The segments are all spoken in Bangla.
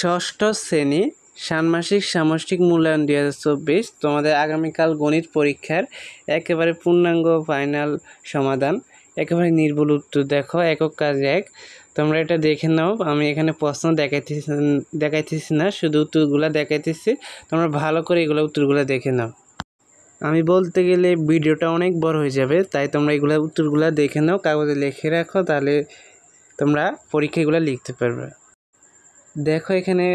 ষষ্ঠ শ্রেণী ষান্মাসিক সামষ্টিক মূল্যায়ন 2024 তোমাদের আগামীকাল গণিত পরীক্ষার একেবারে পূর্ণাঙ্গ ফাইনাল সমাধান, একেবারে নির্ভুল উত্তর। দেখো একক কাজ 1, তোমরা এটা দেখে নাও। আমি এখানে প্রশ্ন দেখাইতেছি না, শুধু উত্তরগুলো দেখাইতেছি। তোমরা ভালো করে এগুলো উত্তরগুলো দেখে নাও। আমি বলতে গেলে ভিডিওটা অনেক বড় হয়ে যাবে, তাই তোমরা এগুলো উত্তরগুলো দেখে নাও, কাগজে লিখে রাখো, তাহলে তোমরা পরীক্ষাগুলো লিখতে পারবে। দেখো এখানে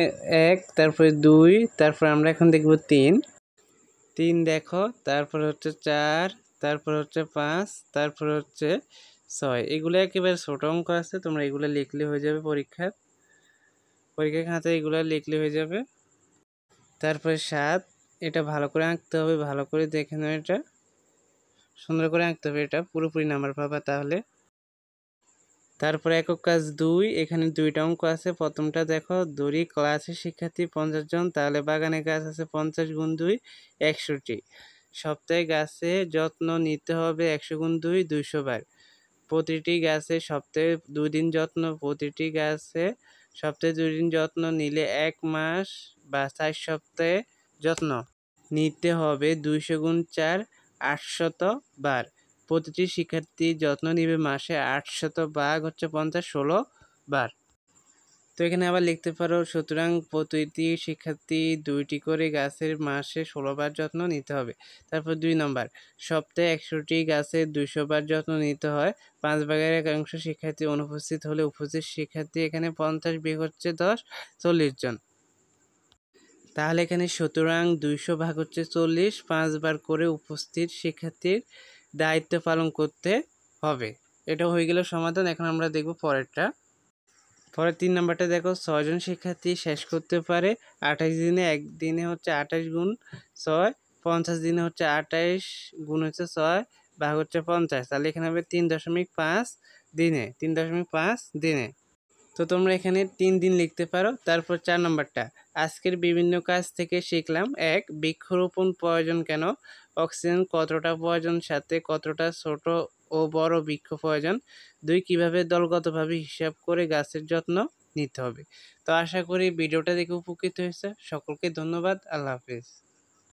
1, তারপরে 2, তারপর আমরা এখন দেখব 3 দেখো, তারপর হচ্ছে 4, তারপর হচ্ছে 5, তারপর হচ্ছে 6। এগুলো একেবারে ছোট অঙ্ক আছে, তোমরা এগুলো লিখলে হয়ে যাবে। পরীক্ষার খাতায় এগুলো লিখলে হয়ে যাবে। তারপরে 7, এটা ভালো করে আঁকতে হবে, ভালো করে দেখে নাও, এটা সুন্দর করে আঁকতে হবে, এটা পুরোপুরি নাম্বার পাবা তাহলে। তারপরে একক কাজ 2, এখানে 2টা অঙ্ক আছে। প্রথমটা দেখো, ধরি ক্লাসের শিক্ষার্থী 50 জন, তাহলে বাগানে গাছ আছে 50 গুণ 2 100টি। সপ্তাহে গাছে যত্ন নিতে হবে 100 গুণ 2 200 বার। প্রতিটি গাছে সপ্তাহে 2 দিন যত্ন, প্রতিটি গাছে সপ্তাহে 2 দিন যত্ন নিলে 1 মাস বা 4 সপ্তাহে যত্ন নিতে হবে 200 গুণ 4 800 বার। প্রতিটি শিক্ষার্থী যত্ন নিবে মাসে 800 ভাগ হচ্ছে 50 16 বার। তো এখানে আবার লিখতে পারো, সুতরাং প্রতিটি শিক্ষার্থী 2টি করে গাছের মাসে 16 বার যত্ন নিতে হবে। তারপর 2 নম্বর, সপ্তাহে 100টি গাছের 200 বার যত্ন নিতে হয়। 5 ভাগের 1 অংশ শিক্ষার্থী অনুপস্থিত হলে উপস্থিত শিক্ষার্থী এখানে 50 বিয়োগ হচ্ছে 10 40 জন। তাহলে এখানে সুতরাং 200 ভাগ হচ্ছে 40, 5 বার করে উপস্থিত শিক্ষার্থীর দায়িত্ব পালন করতে হবে। এটা হয়ে গেল সমাধান। এখন আমরা দেখব পরেরটা। পরের 3 নম্বরটা দেখো, 6 জন শিক্ষার্থী শেষ করতে পারে 28 দিনে। একদিনে হচ্ছে 28 গুণ 6, 50 দিনে হচ্ছে 28 গুণ হচ্ছে 6 ভাগ হচ্ছে 50। তাহলে এখানে হবে 3.5 দিনে, 3.5 দিনে। তো তোমরা এখানে 3 দিন লিখতে পারো। তারপর 4 নম্বরটা, আজকের বিভিন্ন কাজ থেকে শিখলাম। 1, বৃক্ষরোপণ প্রয়োজন কেন? অক্সিজেন কতটা প্রয়োজন, সাথে কতটা ছোট ও বড় বৃক্ষ প্রয়োজন। 2, কিভাবে দলগতভাবে হিসাব করে গাছের যত্ন নিতে হবে। তো আশা করি ভিডিওটা দেখে উপকৃত হয়েছে। সকলকে ধন্যবাদ। আল্লাহ হাফেজ।